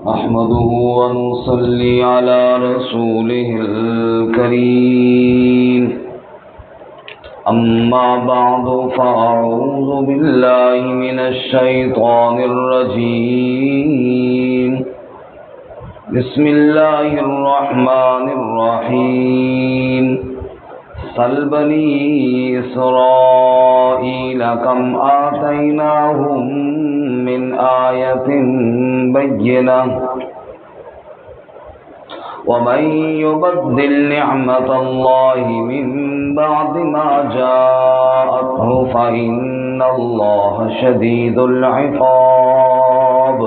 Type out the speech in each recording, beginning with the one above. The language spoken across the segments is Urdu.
نحمده ونصلي على رسوله الكريم أما بعد فأعوذ بالله من الشيطان الرجيم بسم الله الرحمن الرحيم سل بني إسرائيل كم آتيناهم من آية بينة ومن يبدل نعمة الله من بعد ما جاءته فإن الله شديد العقاب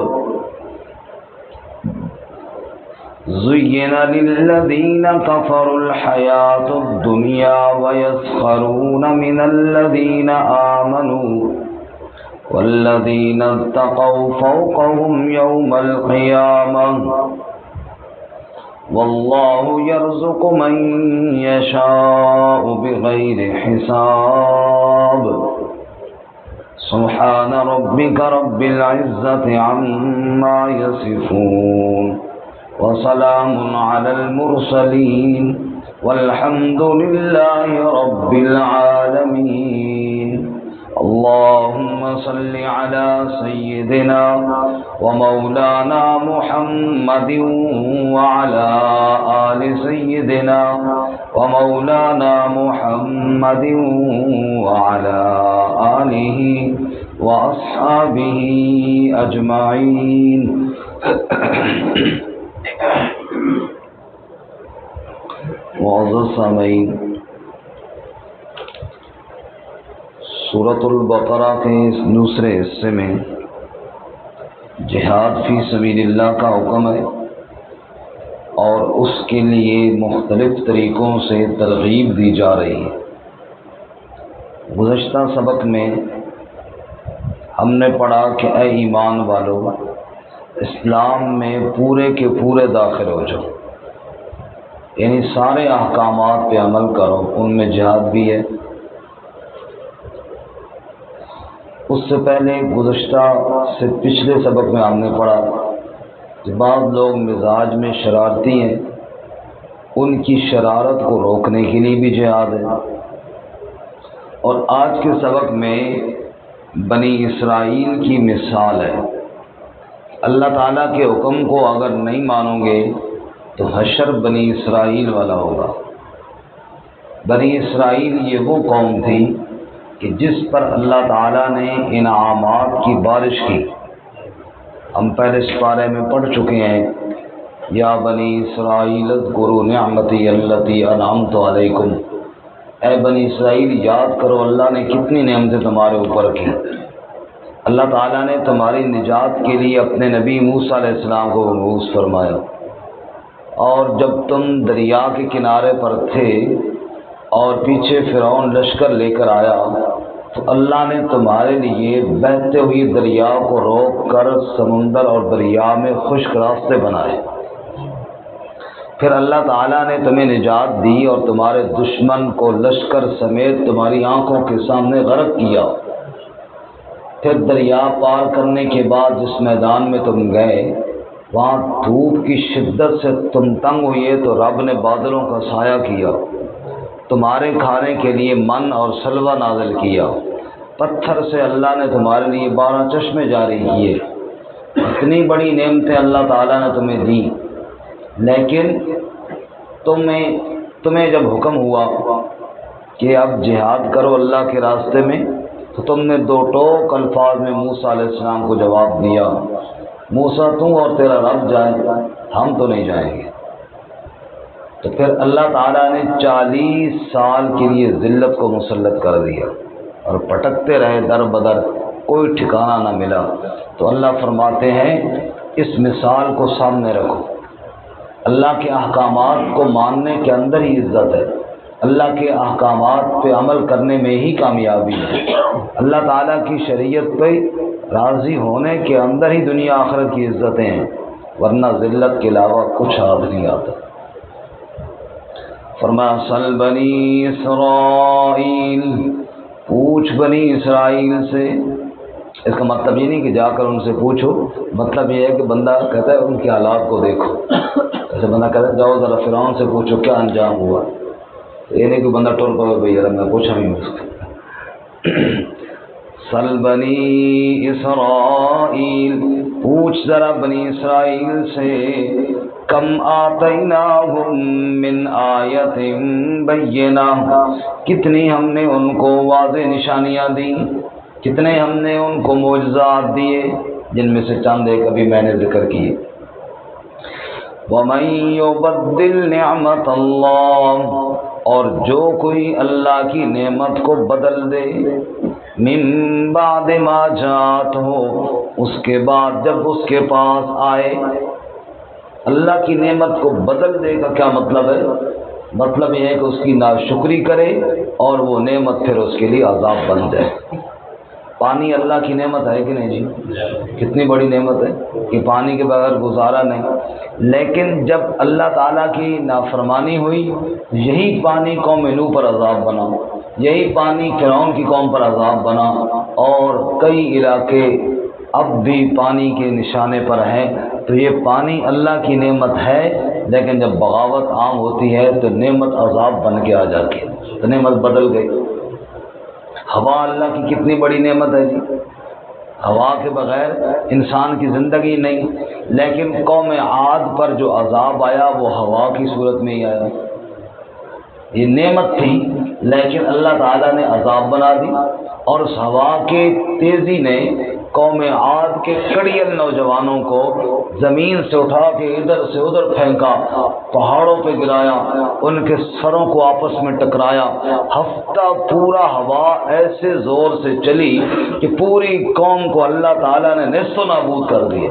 زين للذين كفروا الحياة الدنيا ويسخرون من الذين آمنوا والذين اتقوا فوقهم يوم القيامة والله يرزق من يشاء بغير حساب سبحان ربك رب العزة عما يصفون وسلام على المرسلين والحمد لله رب العالمين اللهم صل على سيدنا ومولانا محمد وعلى آل سيدنا ومولانا محمد وعلى آله وأصحابه أجمعين معزز سامعین، سورۃ البقرہ کے اس دوسرے حصے میں جہاد فی سبیل اللہ کا حکم ہے اور اس کے لیے مختلف طریقوں سے ترغیب دی جا رہی ہے۔ گزشتہ سبق میں ہم نے پڑھا کہ اے ایمان والو، اسلام میں پورے کے پورے داخل ہو جاؤ، یعنی سارے احکامات پہ عمل کرو، ان میں جہاد بھی ہے۔ اس سے پہلے گزشتہ سے پچھلے سبق میں ہم نے پڑھا کہ بعض لوگ مزاج میں شرارتی ہیں، ان کی شرارت کو روکنے کے لیے بھی جہاد ہے۔ اور آج کے سبق میں بنی اسرائیل کی مثال ہے۔ اللہ تعالیٰ کے حکم کو اگر نہیں مانو گے تو حشر بنی اسرائیل والا ہوگا۔ بنی اسرائیل یہ وہ قوم تھی کہ جس پر اللہ تعالیٰ نے انعامات کی بارش کی۔ ہم پہلے اس بارے میں پڑھ چکے ہیں، یا بنی اسرائیل اذکروا نعمتی التی انعمت علیکم، اے بنی اسرائیل یاد کرو اللہ نے کتنی نعمتیں تمہارے اوپر کی۔ اللہ تعالیٰ نے تمہاری نجات کے لیے اپنے نبی موسیٰ علیہ السلام کو مبعوث فرمایا، اور جب تم دریا کے کنارے پر تھے اور پیچھے فرعون لشکر لے کر آیا تو اللہ نے تمہارے لیے بہتے ہوئے دریا کو روک کر سمندر اور دریا میں خشک راستے بنائے۔ پھر اللہ تعالیٰ نے تمہیں نجات دی اور تمہارے دشمن کو لشکر سمیت تمہاری آنکھوں کے سامنے غرق کیا۔ پھر دریا پار کرنے کے بعد جس میدان میں تم گئے وہاں دھوپ کی شدت سے تم تنگ ہوئے تو رب نے بادلوں کا سایہ کیا، تمہارے کھانے کے لیے من اور سلوہ نازل کیا، پتھر سے اللہ نے تمہارے لیے 12 چشمے جاری کیے۔ اتنی بڑی نعمتیں اللہ تعالیٰ نے تمہیں دی، لیکن تمہیں جب حکم ہوا کہ اب جہاد کرو اللہ کے راستے میں تو تم نے 2 ٹوک الفاظ میں موسیٰ علیہ السلام کو جواب دیا، موسیٰ تو اور تیرا رب جائیں، ہم تو نہیں جائیں گے۔ تو پھر اللہ تعالیٰ نے 40 سال کے لیے ذلت کو مسلط کر دیا اور پٹکتے رہے در بدر، کوئی ٹھکانہ نہ ملا۔ تو اللہ فرماتے ہیں اس مثال کو سامنے رکھو، اللہ کے احکامات کو ماننے کے اندر ہی عزت ہے، اللہ کے احکامات پہ عمل کرنے میں ہی کامیابی ہے، اللہ تعالیٰ کی شریعت پہ راضی ہونے کے اندر ہی دنیا آخرت کی عزتیں ہیں، ورنہ ذلت کے علاوہ کچھ ہاتھ نہیں آتا۔ فرمایا سل بنی اسرائیل، پوچھ بنی اسرائیل سے، اس کا مطلب یہ نہیں کہ جا کر ان سے پوچھو، مطلب یہ ہے کہ بندہ کہتا ہے ان کے حالات کو دیکھو. ایسے بندہ کہتا ہے جاؤ ذرا فرعون سے پوچھو کیا انجام ہوا. یہ نہیں کہ بندہ ٹور پڑے بھائی یار میں پوچھا نہیں اس کو. سل بنی اسرائیل، پوچھ ذرا بنی اسرائیل سے، کم آتیناہم من آیت بینہ، کتنی ہم نے ان کو واضح نشانیاں دی، کتنے ہم نے ان کو معجزات دیے، جن میں سے چند ایک ابھی میں نے ذکر کیے. وَمَن يُبَدِّلْ نِعْمَتَ اللَّهِ، اور جو کوئی اللہ کی نعمت کو بدل دے، من بعد ما جاءتہ، اس کے بعد جب اس کے پاس آئے. اللہ کی نعمت کو بدل دے کا کیا مطلب ہے؟ مطلب یہ ہے کہ اس کی ناشکری کرے اور وہ نعمت پھر اس کے لیے عذاب بن جائے. پانی اللہ کی نعمت ہے کہ نہیں جی؟ کتنی بڑی نعمت ہے کہ پانی کے بغیر گزارا نہیں. لیکن جب اللہ تعالیٰ کی نافرمانی ہوئی، یہی پانی قوم نوح پر عذاب بنا، یہی پانی فرعون کی قوم پر عذاب بنا، اور کئی علاقے اب بھی پانی کے نشانے پر ہیں. تو یہ پانی اللہ کی نعمت ہے، لیکن جب بغاوت عام ہوتی ہے تو نعمت عذاب بن کے آ جاتی ہے، تو نعمت بدل گئی. ہوا اللہ کی کتنی بڑی نعمت ہے جی، ہوا کے بغیر انسان کی زندگی نہیں. لیکن قوم عاد پر جو عذاب آیا وہ ہوا کی صورت میں ہی آیا. یہ نعمت تھی لیکن اللہ تعالیٰ نے عذاب بنا دی، اور اس ہوا کے تیزی نے قوم عاد کے کڑیل نوجوانوں کو زمین سے اٹھا کے ادھر سے ادھر پھینکا، پہاڑوں پہ گرایا، ان کے سروں کو آپس میں ٹکرایا. ہفتہ پورا ہوا ایسے زور سے چلی کہ پوری قوم کو اللہ تعالیٰ نے نیست و نابود کر دیا.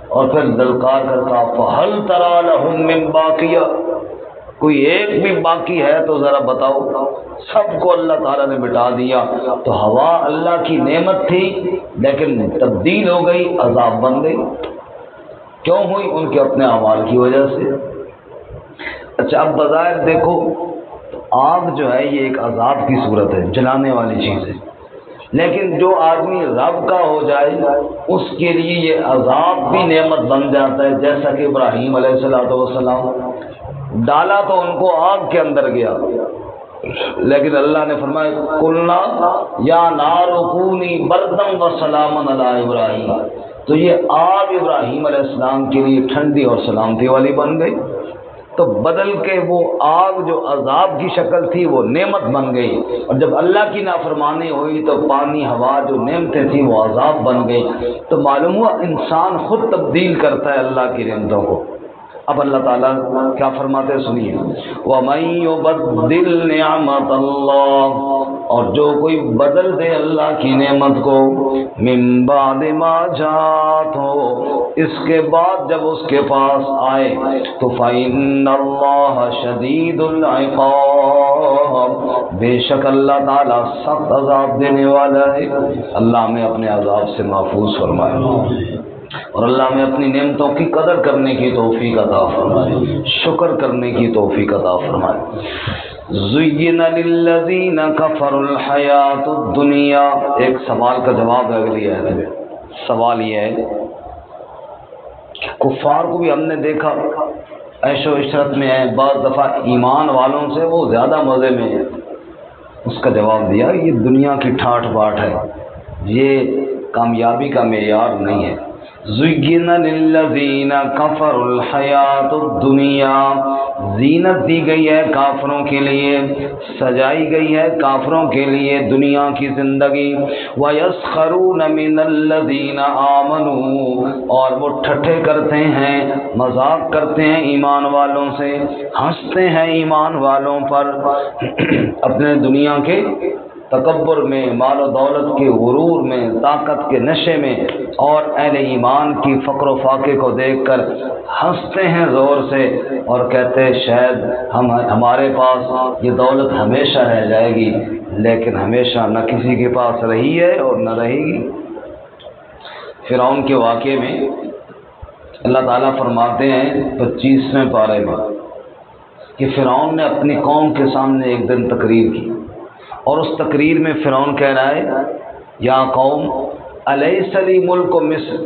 اور پھر للکار کر کہا فَهَلْ تَرَىٰ لَهُم مِّن بَاقِيَةٍ، کوئی ایک بھی باقی ہے تو ذرا بتاؤ. سب کو اللہ تعالیٰ نے مٹا دیا. تو ہوا اللہ کی نعمت تھی لیکن تبدیل ہو گئی، عذاب بن گئی. کیوں ہوئی؟ ان کے اپنے اعمال کی وجہ سے. اچھا اب بظاہر دیکھو آگ جو ہے یہ ایک عذاب کی صورت ہے، جلانے والی چیز ہے. لیکن جو آدمی رب کا ہو جائے اس کے لیے یہ عذاب بھی نعمت بن جاتا ہے. جیسا کہ ابراہیم علیہ السلام ڈالا تو ان کو آگ کے اندر گیا، لیکن اللہ نے فرمایا قلنا یا نار کونی بردم و سلام علی ابراہیم، تو یہ آگ ابراہیم علیہ السلام کے لیے ٹھنڈی اور سلامتی والی بن گئی. تو بدل کے وہ آگ جو عذاب کی شکل تھی وہ نعمت بن گئی. اور جب اللہ کی نافرمانی ہوئی تو پانی ہوا جو نعمتیں تھیں وہ عذاب بن گئی. تو معلوم ہوا انسان خود تبدیل کرتا ہے اللہ کی نعمتوں کو. اب اللہ تعالیٰ کیا فرماتے ہیں سنیے، وَمَن يُبَدِّلْ نِعْمَتَ اللَّهِ، اور جو کوئی بدل دے اللہ کی نعمت کو، مِن بَعْدِ مَا جَاءَتْهُ، اس کے بعد جب اس کے پاس آئے، تو فَإِنَّ اللَّهَ شَدِيدُ الْعِقَابِ، بے شک اللہ تعالیٰ سخت عذاب دینے والا ہے. اللہ ہمیں اپنے عذاب سے محفوظ فرمائے، اور اللہ ہمیں اپنی نعمتوں کی قدر کرنے کی توفیق عطا فرمائے، شکر کرنے کی توفیق عطا فرمائے. زُيِّنَ لِلَّذِينَ كَفَرُوا الْحَيَاةُ الدُّنْيَا، ایک سوال کا جواب ہے اگلی آیت میں. سوال یہ ہے کہ کفار کو بھی ہم نے دیکھا عیش و عشرت میں ہیں، بعض دفعہ ایمان والوں سے وہ زیادہ مزے میں ہیں. اس کا جواب دیا یہ دنیا کی ٹھاٹ باٹ ہے، یہ کامیابی کا معیار نہیں ہے. زُيِّنَ لِلَّذِينَ كَفَرُوا الْحَيَاةُ الدُّنْيَا، زینت دی گئی ہے کافروں کے لیے، سجائی گئی ہے کافروں کے لیے دنیا کی زندگی. وَيَسْخَرُونَ مِنَ الَّذِينَ آمَنُوا، اور وہ ٹھٹھے کرتے ہیں، مذاق کرتے ہیں ایمان والوں سے، ہنستے ہیں ایمان والوں پر اپنے دنیا کے تکبر میں، مال و دولت کے غرور میں، طاقت کے نشے میں، اور اہل ایمان کی فقر و فاقے کو دیکھ کر ہنستے ہیں زور سے اور کہتے ہیں شاید ہمارے پاس یہ دولت ہمیشہ رہ جائے گی، لیکن ہمیشہ نہ کسی کے پاس رہی ہے اور نہ رہے گی. فرعون کے واقعے میں اللہ تعالیٰ فرماتے ہیں 25ویں پارے میں کہ فرعون نے اپنی قوم کے سامنے ایک دن تقریر کی، اور اس تقریر میں فرعون کہہ رہا ہے یا قوم الیس لی ملک مصر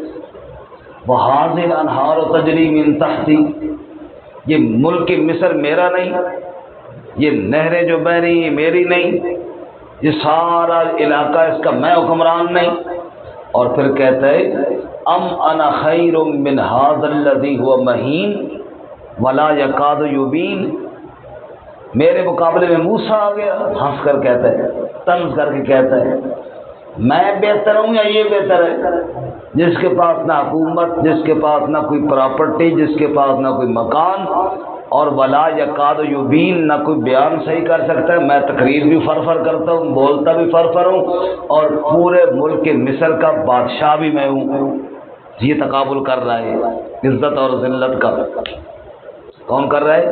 وہذہ الانہار تجری من تحتی، یہ ملک مصر میرا نہیں، یہ نہریں جو بہ رہی ہیں میری نہیں، یہ سارا علاقہ اس کا میں حکمران نہیں؟ اور پھر کہتا ہے ام انا خیر من ھذا الذی هو مہین ولا یکاد یبین، میرے مقابلے میں موسیٰ آ گیا، ہنس کر کہتا ہے، طنز کر کے کہتا ہے میں بہتر ہوں یا یہ بہتر ہے، جس کے پاس نہ حکومت، جس کے پاس نہ کوئی پراپرٹی، جس کے پاس نہ کوئی مکان، اور ولا یکاد یبین، نہ کوئی بیان صحیح کر سکتا ہے، میں تقریر بھی فرفر کرتا ہوں، بولتا بھی فرفر ہوں، اور پورے ملک مصر کا بادشاہ بھی میں ہوں۔ یہ تقابل کر رہا ہے عزت اور ذلت کا، کون کر رہا ہے؟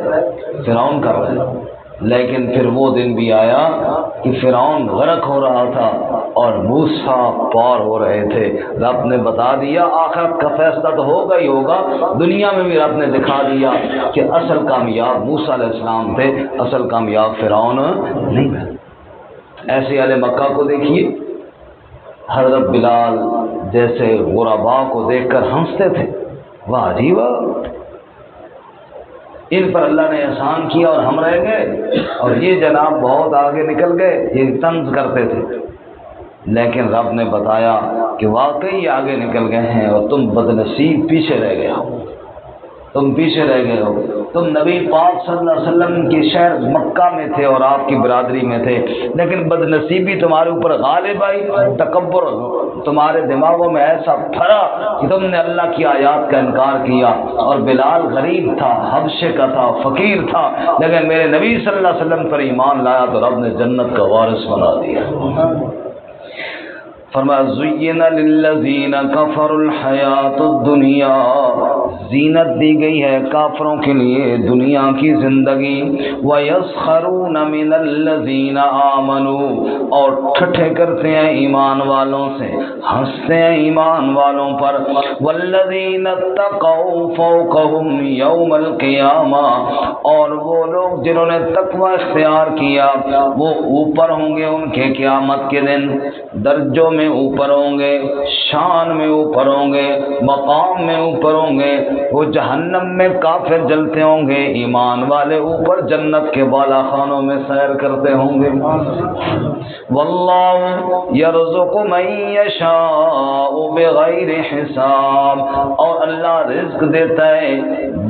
فرعون کر رہا ہے۔ لیکن پھر وہ دن بھی آیا کہ فرعون غرق ہو رہا تھا اور موسیٰ پار ہو رہے تھے۔ رب نے بتا دیا آخرت کا فیصلہ تو ہوگا ہی ہوگا، دنیا میں بھی رب نے دکھا دیا کہ اصل کامیاب موسیٰ علیہ السلام تھے، اصل کامیاب فرعون نہیں ہے۔ ایسے اہل مکہ کو دیکھیے، حضرت بلال جیسے غرباء کو دیکھ کر ہنستے تھے، واہ جی واہ، ان پر اللہ نے احسان کیا اور ہم رہ گئے، اور یہ جناب بہت آگے نکل گئے، یہ طنز کرتے تھے۔ لیکن رب نے بتایا کہ واقعی آگے نکل گئے ہیں اور تم بدنصیب پیچھے رہ گئے ہو، تم پیچھے رہ گئے ہو، تم نبی پاک صلی اللہ علیہ وسلم کے شہر مکہ میں تھے اور آپ کی برادری میں تھے، لیکن بدنصیبی تمہارے اوپر غالب آئی، تکبر تمہارے دماغوں میں ایسا پھرا کہ تم نے اللہ کی آیات کا انکار کیا۔ اور بلال غریب تھا، حبشے کا تھا، فقیر تھا، لیکن میرے نبی صلی اللہ علیہ وسلم پر ایمان لایا تو رب نے جنت کا وارث بنا دیا۔ فرمایا زین للذین کفروا الحیات الدنیا، زینت دی گئی ہے کافروں کے لیے دنیا کی زندگی، وَيَسْخَرُونَ مِنَ الَّذِينَ آمَنُوا، اور ٹھٹھے کرتے ہیں ایمان والوں سے، ہنستے ہیں ایمان والوں پر، وَالَّذِينَ اتَّقَوْا فَوْقَهُمْ يَوْمَ الْقِيَامَةِ، اور وہ لوگ جنہوں نے تقوی اختیار کیا وہ اوپر ہوں گے ان کے قیامت کے دن، درجوں میں اوپر ہوں گے، شان میں اوپر ہوں گے، مقام میں اوپر ہوں گے۔ وہ جہنم میں کافر جلتے ہوں گے، ایمان والے اوپر جنت کے بالا خانوں میں سیر کرتے ہوں گے۔ واللہ یرزق من یشاء بغیر حساب، اور اللہ رزق دیتا ہے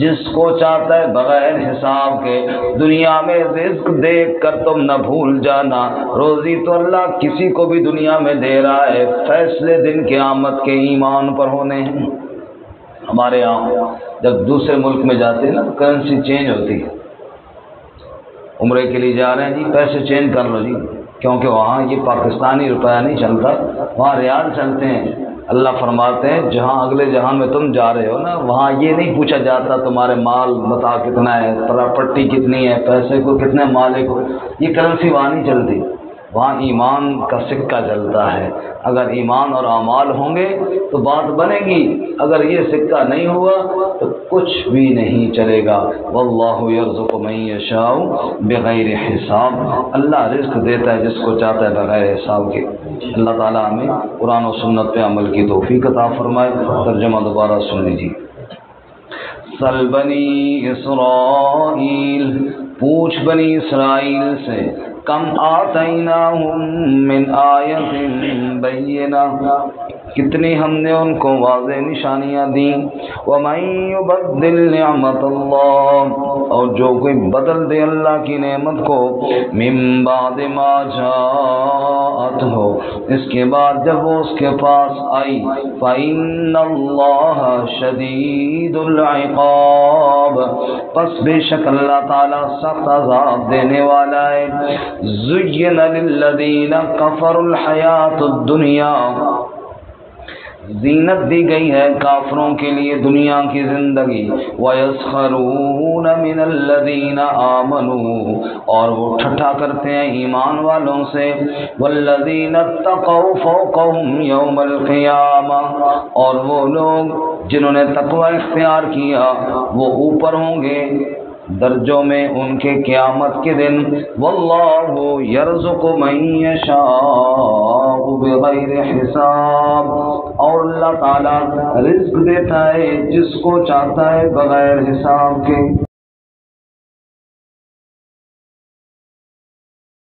جس کو چاہتا ہے بغیر حساب کے۔ دنیا میں رزق دیکھ کر تم نہ بھول جانا، روزی تو اللہ کسی کو بھی دنیا میں دے رہا ہے، فیصلے دن قیامت کے ایمان پر ہونے ہیں۔ ہمارے یہاں جب دوسرے ملک میں جاتے ہیں نا کرنسی چینج ہوتی ہے، عمرے کے لیے جا رہے ہیں جی پیسے چینج کر لو جی، کیونکہ وہاں یہ پاکستانی روپیہ نہیں چلتا، وہاں ریال چلتے ہیں۔ اللہ فرماتے ہیں جہاں اگلے جہان میں تم جا رہے ہو نا، وہاں یہ نہیں پوچھا جاتا تمہارے مال متاع کتنا ہے، پراپرٹی کتنی ہے، پیسے کو کتنے مالک ہو، یہ کرنسی وہاں نہیں چلتی، وہاں ایمان کا سکہ چلتا ہے۔ اگر ایمان اور اعمال ہوں گے تو بات بنے گی، اگر یہ سکہ نہیں ہوا تو کچھ بھی نہیں چلے گا۔ واللہ یرزق من یشاء بغیر حساب، اللہ رزق دیتا ہے جس کو چاہتا ہے بغیر حساب کے۔ اللہ تعالیٰ ہمیں قرآن و سنت پہ عمل کی توفیق عطا فرمائے۔ ترجمہ دوبارہ سن لیجیے۔ سل بنی اسرائیل، پوچھ بنی اسرائیل سے، کم آتیناہم من آیت بینہ، کتنی ہم نے ان کو واضح نشانیاں دیں، وَمَن يُبَدِّلْ نِعْمَتَ اللَّهِ، اور جو کوئی بدل دے اللہ کی نعمت کو، مِن بَعْدِ مَا جَاءَتْهُ، اس کے بعد جب وہ اس کے پاس آئی، فَإِنَّ اللَّهَ شَدِيدُ الْعِقَابِ، پس بے شک اللہ تعالیٰ سخت عذاب دینے والا ہے۔ زُيِّنَ لِلَّذِينَ كَفَرُوا الْحَيَاةُ الدُّنْيَا، زینت دی گئی ہے کافروں کے لیے دنیا کی زندگی، وَيَسْخَرُونَ مِنَ الَّذِينَ آمَنُوا، اور وہ ٹھٹھا کرتے ہیں ایمان والوں سے، وَالَّذِينَ اتَّقَوْا فَوْقَهُمْ يَوْمَ الْقِيَامَةِ، اور وہ لوگ جنہوں نے تقوی اختیار کیا وہ اوپر ہوں گے درجوں میں ان کے قیامت کے دن واللہ یرزق من یشاء بغیر حساب، اور اللہ تعالی رزق دیتا ہے جس کو چاہتا ہے بغیر حساب کے۔